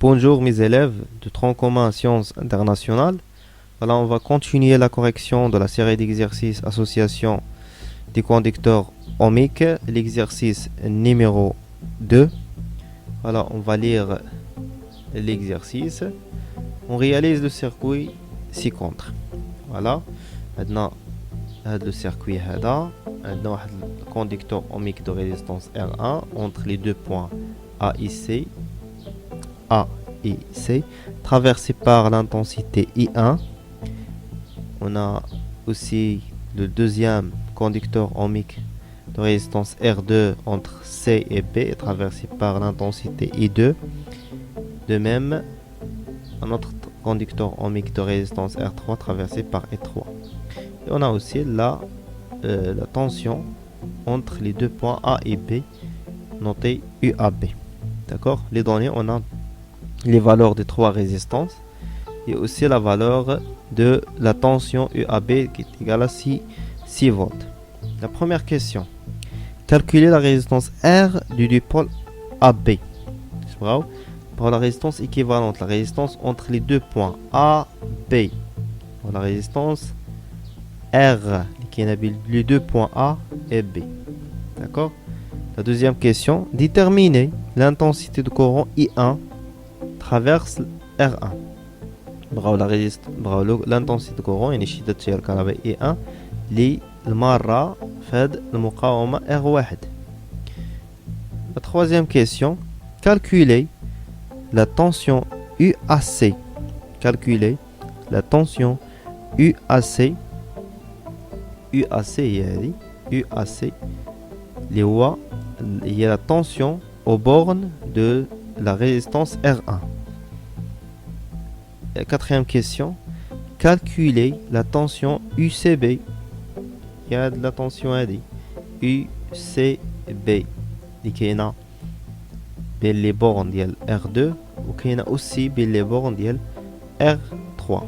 Bonjour mes élèves de tronc commun sciences internationales. Voilà, on va continuer la correction de la série d'exercices association des conducteurs ohmiques, l'exercice numéro 2. Voilà, on va lire l'exercice. On réalise le circuit ci-contre. Voilà, maintenant le circuit هذا عندنا واحد conducteur ohmique de résistance R1 entre les deux points A et C, traversé par l'intensité I1. On a aussi le deuxième conducteur ohmique de résistance R2 entre C et B, traversé par l'intensité I2. De même, un autre conducteur ohmique de résistance R3 traversé par E3. Et on a aussi la tension entre les deux points A et B, notée UAB. D'accord? Les données, on a les valeurs des trois résistances et aussi la valeur de la tension UAB qui est égale à 6 volts. La première question. Calculer la résistance R du dipôle AB. Pour la résistance équivalente, la résistance entre les deux points A, B. Pour la résistance R qui est les deux points A et B. D'accord? La deuxième question. Déterminer l'intensité de courant I1 traverse R1. l'intensité de courant يعني شدة التيار الكهربائي I1 للمرة فهاد المقاومة R1. La troisième question. Calculer la tension UAC. Calculer la tension UAC. UAC هي UAC اللي هي la tension aux bornes de la résistance R1. La quatrième question. Calculer la tension UCB. Il y a de la tension UCB اللي كاينه بين les bornes ديال R2 وكاينه aussi بين les bornes ديال R3.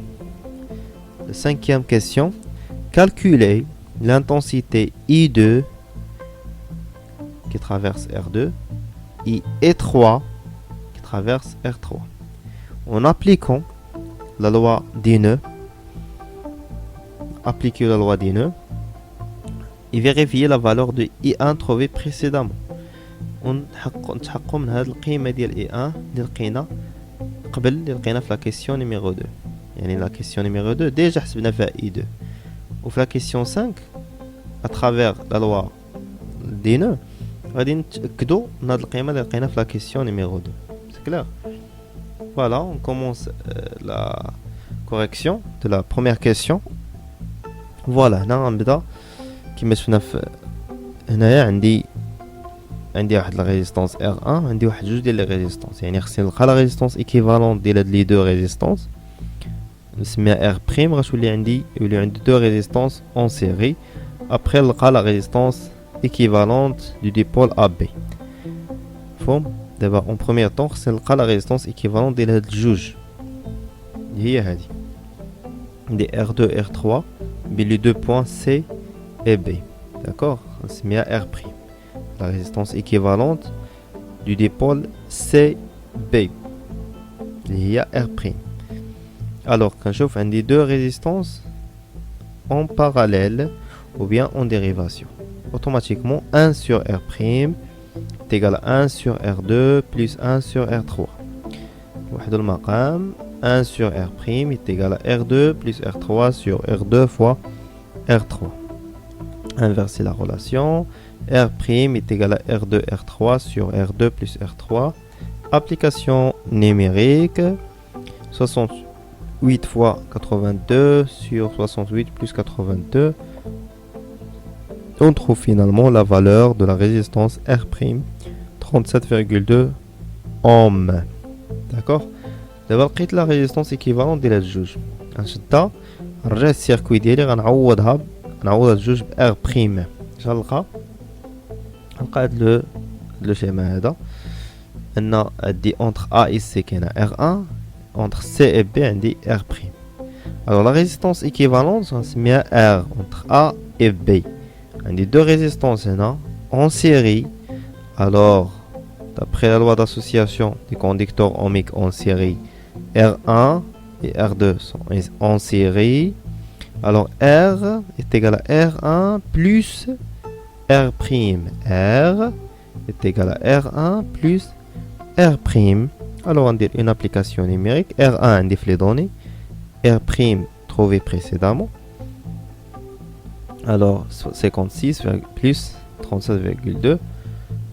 La cinquième question. Calculer l'intensité I2 qui traverse R2 et E3 qui traverse R3. En appliquant la loi d'Henne, et vérifier la valeur de I1 trouvée précédemment. ونتحققوا من هذه القيمة ديال I1 اللي لقينا قبل اللي لقينا في la question numéro 2. يعني la question numéro 2 déjà حسبنا فيها I2. وفي la question 5 à travers la loi d'Henne غادي نتأكدوا من هذه القيمة اللي لقينا في la question numéro 2. C'est clair? Voilà, on commence la correction de la première question. Voilà, هنا غنبدا كما شفنا في هنايا عندي واحد لا ريزيستانس R1 عندي واحد جوج ديال لي ريزيستانس يعني خصني نلقى لا ريزيستانس ايكيفالون ديال هاد لي دو ريزيستانس نسميها R بريم غتولي عندي دو ريزيستانس اون سيري ابري نلقى لا ريزيستانس équivalente du dipôle AB. مفهوم دابا اون بروميير طون خصني نلقى لا ريزيستانس ايكيفالون ديال هاد الجوج هي هادي دي R2 R3 بين لي دو بوين C et B. D'accord, نسميها R prime. La résistance équivalente du dipôle CB اللي هي R prime. Alors كنشوف عندي deux résistances en parallèle ou bien en dérivation. Automatiquement 1 sur R prime est égal à 1 sur R2 plus 1 sur R3. واحد المقام 1 sur R prime est égal à R2 plus R3 sur R2 fois R3. Inverser la relation. R prime est égal à R2 R3 sur R2 plus R3. Application numérique. 68 fois 82 sur 68 plus 82. On trouve finalement la valeur de la résistance R prime 37,2 ohms. D'accord? D'abord لقيت la résistance équivalente ديال هاد الجوج غنشدها نرجع السيركوي ديالي غنعوض هاد الجوج ب R prime. اش غنلقى هاد لو شيما هذا ان عندي entre A et C كاينه R1 entre C et B عندي R prime. Alors la résistance équivalente غنسميها R entre A et B. عندي deux résistances هنا en série. Alors D'après la loi d'association des conducteurs ohmiques en série, R1 et R2 sont en série. Alors R est égal à R1 plus R'. R est égal à R1 plus R'. Alors on dit une application numérique. R1 indique les données. R' trouvé précédemment. Alors 56 plus 37,2.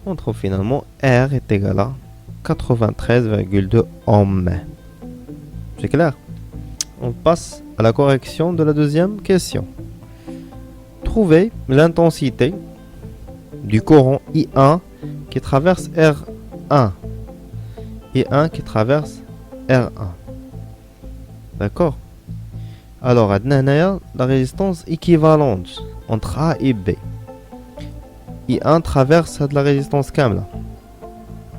On trouve finalement R est égal à 93,2 ohms. C'est clair? On passe à la correction de la deuxième question. Trouvez l'intensité du courant I1 qui traverse R1. I1 qui traverse R1. D'accord? Alors, on a la résistance équivalente entre A et B. I1 traverse la résistance كاملة.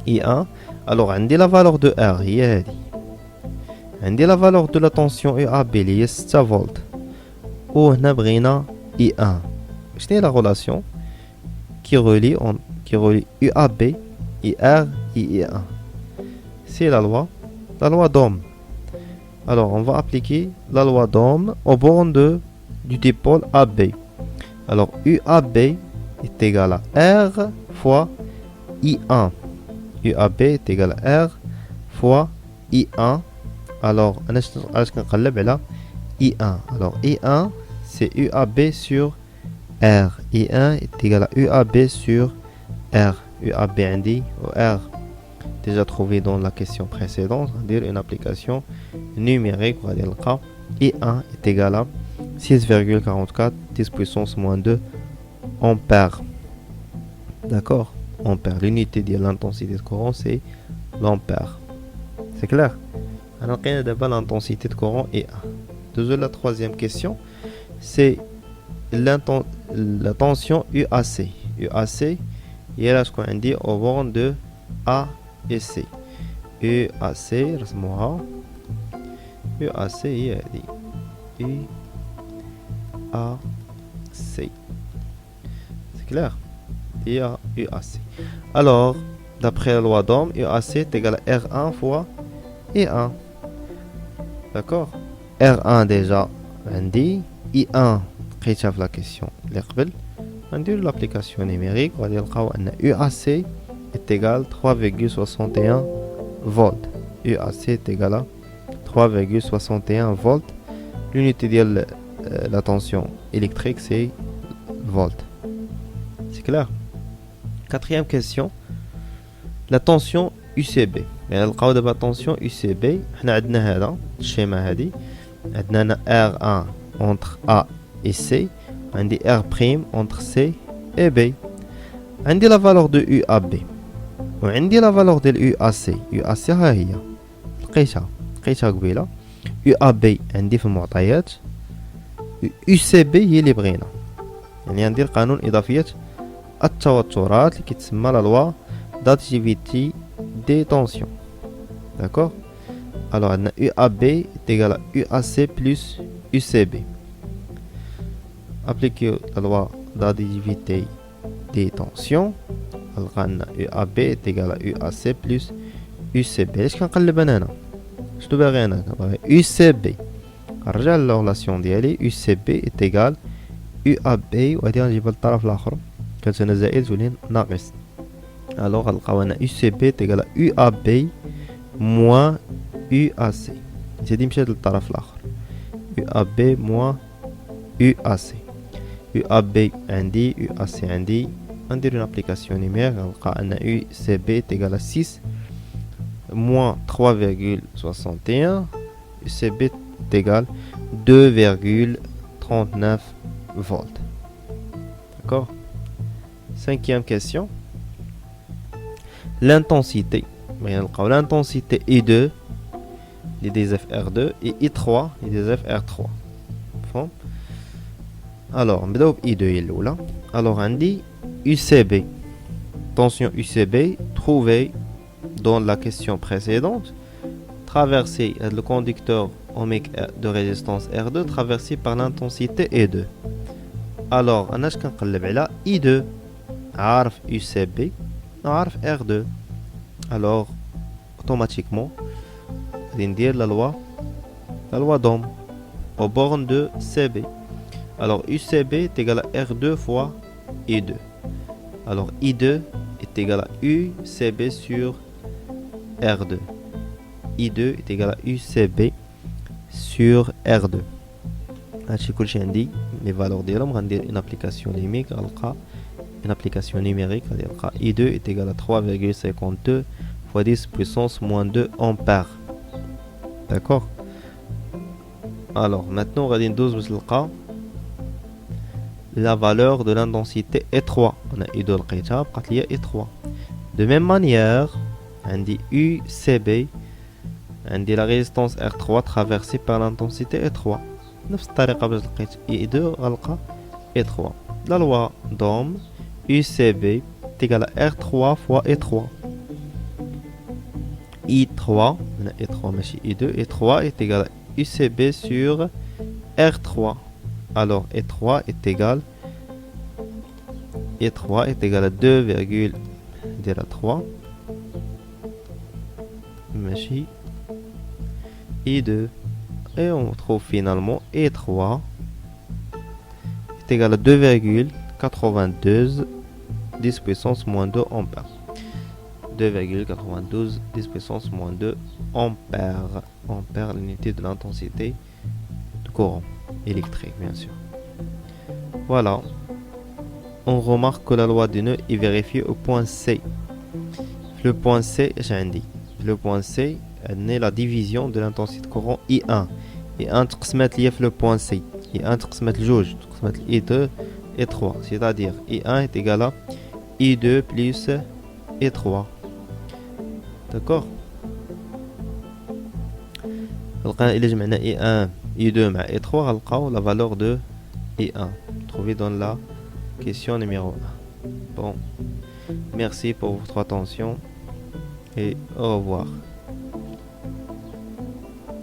I1, alors on a la valeur de R, هي هذه. On a la valeur de la tension UAB اللي هي 6 فولت. وهنا بغينا I1. شنو هي la relation qui relie UAB, IR et I1? C'est la loi d'Ohm. Alors, on va appliquer la loi d'Ohm aux bornes du dipôle AB. Alors, UAB est égal à R fois I1. UAB est égal à R fois I1. Alors, on va I1. Alors, I1, c'est UAB sur R. I1 est égal à UAB sur R. UAB indique R. Déjà trouvé dans la question précédente, on va dire une application numérique. On va dire le cas I1 est égal à 6,44 10 puissance moins 2 ampères. D'accord? Ampère. L'unité de l'intensité de courant, c'est l'ampère. C'est clair? Alors, on a d'abord l'intensité de courant I1. Deuxième, la troisième question, c'est la tension UAC. UAC, il y a ce qu'on dit au bornes de A et C. UAC, رسموها. UAC هي هذه. UAC. C'est clair? Il y a UAC. Alors, d'après la loi d'Ohm, UAC est égal à R1 fois I1. D'accord? R1 déjà, on dit I1. قيتها في la question اللي قبل. ندير l'application numérique. On va dire أن UAC est égal à 3,61 volts. UAC est égal à 3,61 volts. L'unité de la tension électrique, c'est volts. C'est clair? Quatrième question. La tension UCB. يعني نلقاو دابا tension UCB. حنا عندنا هذا الشيما هذه. عندنا R1 entre A et C. On dit R' entre C et B. On dit la valeur de UAB. On dit la valeur de UAC. UAC ها هي. لقيتها قبيله. UAB عندي في المعطيات. UCB هي اللي بغينا. يعني ندير قانون إضافية التوترات اللي كيتسمى لا لوا d'additivité des tensions. D'accord? Alors, on a UAB est égal à UAC plus UCB. Appliquer la loi d'additivité des tensions. Alors, on a UAB est égal à UAC plus UCB. اش كنقلب انا هنا؟ شنو باغي انا؟ باغي UCB. نرجع للريلاسيون ديالي. UCB est égal UAB وهادي غنجيبها للطرف الاخر. كانت هنا زائد تولي ناقص. Alors, غنلقاو هنا UCB est égal à UAB moins UAC. زيدي مشات للطرف الاخر. UAB moins UAC. UAB عندي UAC عندي. ندير une application numérique. غنلقى ان UCB est égal à 6 moins 3,61. UCB est égal 2,39 volts. D'accord? Cinquième question. L'intensité. L'intensité I2, les DSF R2, et I3, les DSF R3. Bon. Alors, on va I2 là. Alors, on dit UCB. Tension UCB trouvée dans la question précédente. Traversée le conducteur ohmique de résistance R2 traversé par l'intensité E2. Alors, on a I2. عارف UCB. عارف R2. alors automatiquement on va dire la loi d'Ohm aux bornes de CB. Alors UCB est égal à R2 fois I2. Alors I2 est égal à UCB sur R2. I2 est égal à UCB sur R2. هادشي كلشي عندي لي فالور ديالهم. غندير une application numérique غنلقى une application numérique غادي نلقى I2 est égal à 3,52 fois 10 puissance moins 2 ampères. D'accord. Alors maintenant غادي ندوز باش نلقى la valeur de l'intensité E3. On a I2 لقيتها بقات ليا E3. De même manière عندي UCB عندي la résistance R3 traversée par l'intensité E3. نفس الطريقة باش لقيت I2 غنلقى E3. La loi d'Ohm UCB est égal à R3 fois E3. I3 on a E3 ماشي I2. E3 est égal à UCB sur R3. Alors E3 est égal à 2,3 ماشي I2. Et on trouve finalement E3 est égal à 2,92 10 puissance moins 2 ampères. 2,92 10 puissance moins 2 ampères. Ampère, l'unité de l'intensité de courant électrique, bien sûr. Voilà. On remarque que la loi du nœud est vérifiée au point C. Le point C, j'ai indiqué. Le point C est la division de l'intensité de courant I1. I1 تقسمت ليا في le point C. I1 تقسمت لجوج. تقسمت I2 et 3. C'est-à-dire I1 est égal à I2 plus I3. D'accord. إلا جمعنا I1 I2 مع I3 غنلقاو la valeur de I1 trouvée dans la question numéro 1. Bon, merci pour votre attention et au revoir.